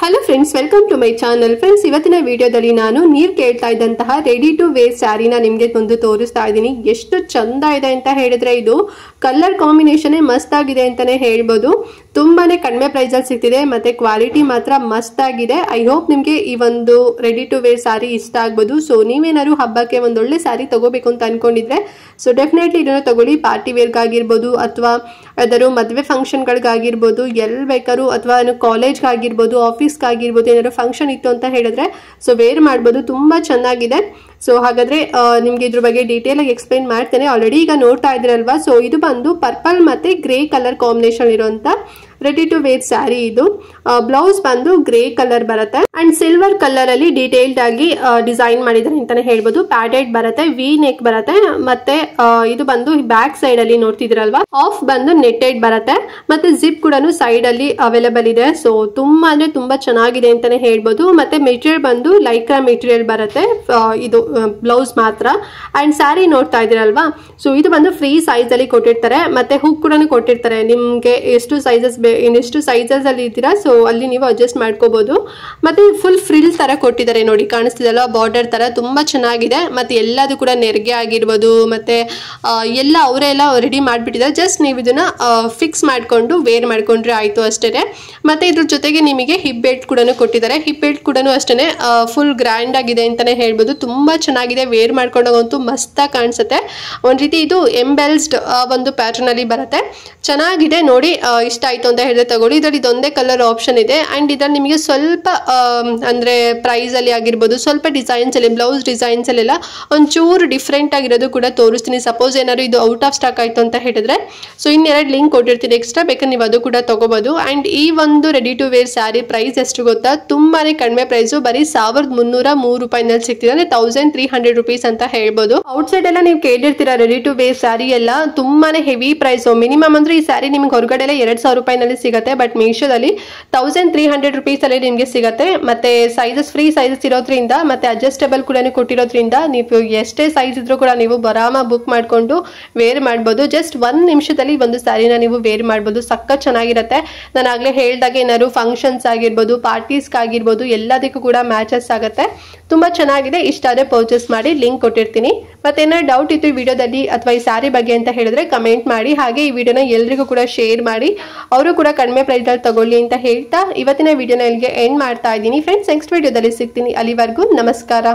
Hello friends, welcome to my channel. Friends, ಇವತ್ತಿನ ವಿಡಿಯೋದಲ್ಲಿ ನಾನು ನೀವು ಕೇಳ್ತಾ ಇದ್ದಂತಹ ರೆಡಿ ಟು ವೇರ್ ಸ್ಯಾರಿನ ನಿಮಗೆ ಒಂದು ತೋರಿಸ್ತಾ ಇದ್ದೀನಿ. ಎಷ್ಟು ಚಂದ ಇದೆ ಅಂತ ಹೇಳಿದ್ರೆ ಇದು ಕಲರ್ ಕಾಂಬಿನೇಷನ್ ಮಸ್ತ್ ಆಗಿದೆ ಅಂತಾನೆ ಹೇಳ್ಬೋದು. ತುಂಬಾನೇ ಕಡಿಮೆ ಪ್ರೈಸ್ ಅಲ್ಲಿ ಸಿಗ್ತಿದೆ ಮತ್ತೆ ಕ್ವಾಲಿಟಿ ಮಾತ್ರ ಮಸ್ತ್ ಆಗಿದೆ. ಐ ಹೋಪ್ ನಿಮಗೆ ಈ ಒಂದು ರೆಡಿ ಟು ವೇರ್ ಸ್ಯಾರಿ ಇಷ್ಟ ಆಗ್ಬೋದು. ಸೊ ನೀವೇನಾದ್ರು ಹಬ್ಬಕ್ಕೆ ಒಂದೊಳ್ಳೆ ಸ್ಯಾರಿ ತಗೋಬೇಕು ಅಂತ ಅನ್ಕೊಂಡಿದ್ರೆ ಸೊ ಡೆಫಿನೆಟ್ಲಿ ಇದನ್ನು ತಗೊಳ್ಳಿ. ಪಾರ್ಟಿ ವೇರ್ಗಾಗಿರ್ಬೋದು ಅಥವಾ ಯಾವ್ದಾದ್ರು ಮದುವೆ ಫಂಕ್ಷನ್ಗಳಿಗಾಗಿರ್ಬೋದು, ಎಲ್ಲಿ ಬೇಕಾದ್ರು ಅಥವಾ ಕಾಲೇಜ್ಗಾಗಿರ್ಬೋದು, ಆಫೀಸ್ಗಾಗಿರ್ಬೋದು, ಏನಾದ್ರು ಫಂಕ್ಷನ್ ಇತ್ತು ಅಂತ ಹೇಳಿದ್ರೆ ಸೊ ವೇರ್ ಮಾಡ್ಬೋದು. ತುಂಬಾ ಚೆನ್ನಾಗಿದೆ. ಸೊ ಹಾಗಾದ್ರೆ ನಿಮ್ಗೆ ಇದ್ರ ಬಗ್ಗೆ ಡೀಟೇಲ್ ಆಗಿ ಎಕ್ಸ್ಪ್ಲೈನ್ ಮಾಡ್ತೇನೆ. ಆಲ್ರೆಡಿ ಈಗ ನೋಡ್ತಾ ಇದ್ರಲ್ವಾ, ಸೊ ಇದು ಬಂದು ಪರ್ಪಲ್ ಮತ್ತೆ ಗ್ರೇ ಕಲರ್ ಕಾಂಬಿನೇಷನ್ ಇರುವಂತ ರೆಡಿ ಟು ವೇರ್ ಸ್ಯಾರಿ. ಇದು ಬ್ಲೌಸ್ ಬಂದು ಗ್ರೇ ಕಲರ್ ಬರುತ್ತೆ ಅಂಡ್ ಸಿಲ್ವರ್ ಕಲರ್ ಅಲ್ಲಿ ಡೀಟೇಲ್ಡ್ ಆಗಿ ಡಿಸೈನ್ ಮಾಡಿದ್ದಾರೆ ಅಂತಾನೆ ಹೇಳ್ಬೋದು. ಪ್ಯಾಡೆಡ್ ಬರುತ್ತೆ, ವಿ ನೆಕ್ ಬರುತ್ತೆ, ಮತ್ತೆ ಇದು ಬಂದು ಬ್ಯಾಕ್ ಸೈಡ್ ಅಲ್ಲಿ ನೋಡ್ತಿದ್ರಲ್ವಾ ಆಫ್ ಬಂದು ನೆಟ್ಟೆಡ್ ಬರುತ್ತೆ, ಮತ್ತೆ ಜಿಪ್ ಕೂಡ ಸೈಡ್ ಅಲ್ಲಿ ಅವೈಲೇಬಲ್ ಇದೆ. ಸೊ ತುಂಬಾ ಅಂದ್ರೆ ತುಂಬಾ ಚೆನ್ನಾಗಿದೆ ಅಂತಾನೆ ಹೇಳ್ಬೋದು. ಮತ್ತೆ ಮೆಟೀರಿಯಲ್ ಬಂದು ಲೈಕ್ರಾ ಮೆಟೀರಿಯಲ್ ಬರುತ್ತೆ, ಇದು ಬ್ಲೌಸ್ ಮಾತ್ರ. ಅಂಡ್ ಸ್ಯಾರಿ ನೋಡ್ತಾ ಇದ್ದೀರಲ್ವಾ, ಸೊ ಇದು ಬಂದು ಫ್ರೀ ಸೈಜ್ ಅಲ್ಲಿ ಕೊಟ್ಟಿರ್ತಾರೆ, ಮತ್ತೆ ಹುಕ್ ಕೂಡ ಕೊಟ್ಟಿರ್ತಾರೆ. ನಿಮ್ಗೆ ಎಷ್ಟು ಸೈಜಸ್ ಅಲ್ಲಿ ಇದ್ದೀರಾ ಸೊ ಅಲ್ಲಿ ನೀವು ಅಡ್ಜಸ್ಟ್ ಮಾಡ್ಕೋಬಹುದು. ಮತ್ತೆ ಫುಲ್ ಫ್ರಿಲ್ ತರ ಕೊಟ್ಟಿದ್ದಾರೆ, ನೋಡಿ ಕಾಣಿಸ್ತಿದಲ್ಲ, ಬಾರ್ಡರ್ ತರ ತುಂಬಾ ಚೆನ್ನಾಗಿದೆ. ಮತ್ತೆ ಎಲ್ಲದು ಕೂಡ ನೆರಿಗೆ ಆಗಿರ್ಬೋದು, ಮತ್ತೆ ಎಲ್ಲ ಅವರೆಲ್ಲ ರೆಡಿ ಮಾಡ್ಬಿಟ್ಟಿದ್ದಾರೆ. ಜಸ್ಟ್ ನೀವು ಇದನ್ನ ಫಿಕ್ಸ್ ಮಾಡ್ಕೊಂಡು ವೇರ್ ಮಾಡ್ಕೊಂಡ್ರೆ ಆಯ್ತು ಅಷ್ಟೇನೆ. ಮತ್ತೆ ಇದ್ರ ಜೊತೆಗೆ ನಿಮಗೆ ಹಿಪ್ ಬೆಲ್ಟ್ ಕೂಡ ಕೊಟ್ಟಿದ್ದಾರೆ. ಹಿಪ್ ಬೆಲ್ಟ್ ಕೂಡ ಅಷ್ಟೇನೆ ಫುಲ್ ಗ್ರ್ಯಾಂಡ್ ಆಗಿದೆ ಅಂತಾನೆ ಹೇಳ್ಬೋದು. ತುಂಬಾ ಚೆನ್ನಾಗಿದೆ, ವೇರ್ ಮಾಡ್ಕೊಂಡಾಗಂತೂ ಮಸ್ತಾಗಿ ಕಾಣಿಸುತ್ತೆ. ಒಂದ್ ರೀತಿ ಇದು ಎಂಬೆಲ್ಸ್ಡ್ ಒಂದು ಪ್ಯಾಟರ್ನ್ ಅಲ್ಲಿ ಬರುತ್ತೆ, ಚೆನ್ನಾಗಿದೆ. ನೋಡಿ ಇಷ್ಟ ಆಯ್ತು ಅಂತ ಹೇಳಿದ್ರೆ ತಗೊಳ್ಳಿ. ಇದರಲ್ಲಿ ಇದೊಂದೇ ಕಲರ್ ಆಪ್ಷನ್ ಇದೆ. ಅಂಡ್ ಇದ್ರಲ್ಲಿ ನಿಮಗೆ ಸ್ವಲ್ಪ ಅಂದ್ರೆ ಪ್ರೈಸ್ ಅಲ್ಲಿ ಆಗಿರ್ಬೋದು, ಸ್ವಲ್ಪ ಡಿಸೈನ್ಸ್ ಅಲ್ಲಿ ಬ್ಲೌಸ್ ಡಿಸೈನ್ಸ್ ಅಲ್ಲೆಲ್ಲ ಒಂಚೂರು ಡಿಫ್ರೆಂಟ್ ಆಗಿರೋದು ಕೂಡ ತೋರಿಸ್ತೀನಿ. ಸಪೋಸ್ ಏನಾದ್ರು ಇದು ಔಟ್ ಆಫ್ ಸ್ಟಾಕ್ ಆಯ್ತು ಅಂತ ಹೇಳಿದ್ರೆ ಸೊ ಇನ್ನೆರಡು ಲಿಂಕ್ ಕೊಟ್ಟಿರ್ತೀನಿ ಎಕ್ಸ್ಟ್ರಾ, ಬೇಕಾದ್ರೆ ನೀವು ಅದು ಕೂಡ ತಗೋಬಹುದು. ಅಂಡ್ ಈ ಒಂದು ready to wear sari price ಎಷ್ಟು ಗೊತ್ತಾ, ತುಂಬಾನೇ ಕಡಿಮೆ ಪ್ರೈಸ್, ಬರೀ 1303 ರೂಪಾಯಿನಲ್ಲಿ ಸಿಗ್ತಿದೆ, ಅಂದ್ರೆ 1300 rupees ಅಂತ ಹೇಳ್ಬೋದು. ಔಟ್ಸೈಡ್ ಎಲ್ಲ ನೀವು ಕೇಳಿರ್ತೀರಾ ರೆಡಿ ಟು ವೇರ್ ಸ್ಯಾರಿ ಎಲ್ಲ ತುಂಬಾನೇ ಹೆವಿ ಪ್ರೈಸ್. ಮಿನಿಮಮ್ ಅಂದ್ರೆ ಈ ಸ್ಯಾರಿ ನಿಮ್ಗೆ ಹೊರಗಡೆ ಎಲ್ಲ 2000 ರೂಪಾಯಿನಲ್ಲಿ ಸಿಗುತ್ತೆ, ಬಟ್ ಮೀಶೋದಲ್ಲಿ 1300 rupees ಅಲ್ಲಿ ನಿಮ್ಗೆ ಸಿಗುತ್ತೆ. ಮತ್ತೆ ಸೈಜಸ್ ಫ್ರೀ ಸೈಜಸ್ ಇರೋದ್ರಿಂದ ಮತ್ತೆ ಅಡ್ಜಸ್ಟಬಲ್ ಕೂಡ ಕೊಟ್ಟಿರೋದ್ರಿಂದ ನೀವು ಎಷ್ಟೇ ಸೈಜ್ ಇದ್ರೂ ಕೂಡ ನೀವು ಬರಾಮ ಬುಕ್ ಮಾಡ್ಕೊಂಡು ವೇರ್ ಮಾಡ್ಬೋದು. ಜಸ್ಟ್ 1 ನಿಮಿಷದಲ್ಲಿ ಒಂದು ಸ್ಯಾರಿನ ನೀವು ವೇರ್ ಮಾಡ್ಬೋದು. ಸಖತ್ ಚೆನ್ನಾಗಿರುತ್ತೆ. ನಾನು ಆಗ್ಲೇ ಹೇಳ್ದಾಗ ಏನಾದ್ರು ಫಂಕ್ಷನ್ಸ್ ಆಗಿರ್ಬೋದು, ಪಾರ್ಟೀಸ್ ಆಗಿರ್ಬೋದು, ಎಲ್ಲದಕ್ಕೂ ಕೂಡ ಮ್ಯಾಚಸ್ ಆಗುತ್ತೆ. ತುಂಬಾ ಚೆನ್ನಾಗಿದೆ. ಇಷ್ಟ ಆದ್ರೆ ಪರ್ಚೇಸ್ ಮಾಡಿ, ಲಿಂಕ್ ಕೊಟ್ಟಿರ್ತೀನಿ. ಮತ್ತೆ ಏನಾದ್ರು ಡೌಟ್ ಇತ್ತು ಈ ವಿಡಿಯೋದಲ್ಲಿ ಅಥವಾ ಈ ಸ್ಯಾರಿ ಬಗ್ಗೆ ಅಂತ ಹೇಳಿದ್ರೆ ಕಮೆಂಟ್ ಮಾಡಿ. ಹಾಗೆ ಈ ವಿಡಿಯೋನ ಎಲ್ರಿಗೂ ಕೂಡ ಶೇರ್ ಮಾಡಿ, ಅವರು ಕೂಡ ಕಡಿಮೆ ಪ್ರೈಸ್ ಅಲ್ಲಿ ತಗೊಳ್ಳಿ ಅಂತ ಹೇಳ್ತಾ ಇವತ್ತಿನ ವಿಡಿಯೋನ ಇಲ್ಲಿಗೆ ಎಂಡ್ ಮಾಡ್ತಾ ಇದ್ದೀನಿ. ಫ್ರೆಂಡ್ಸ್, ನೆಕ್ಸ್ಟ್ ವಿಡಿಯೋದಲ್ಲಿ ಸಿಗ್ತೀನಿ. ಅಲ್ಲಿವರೆಗೂ ನಮಸ್ಕಾರ.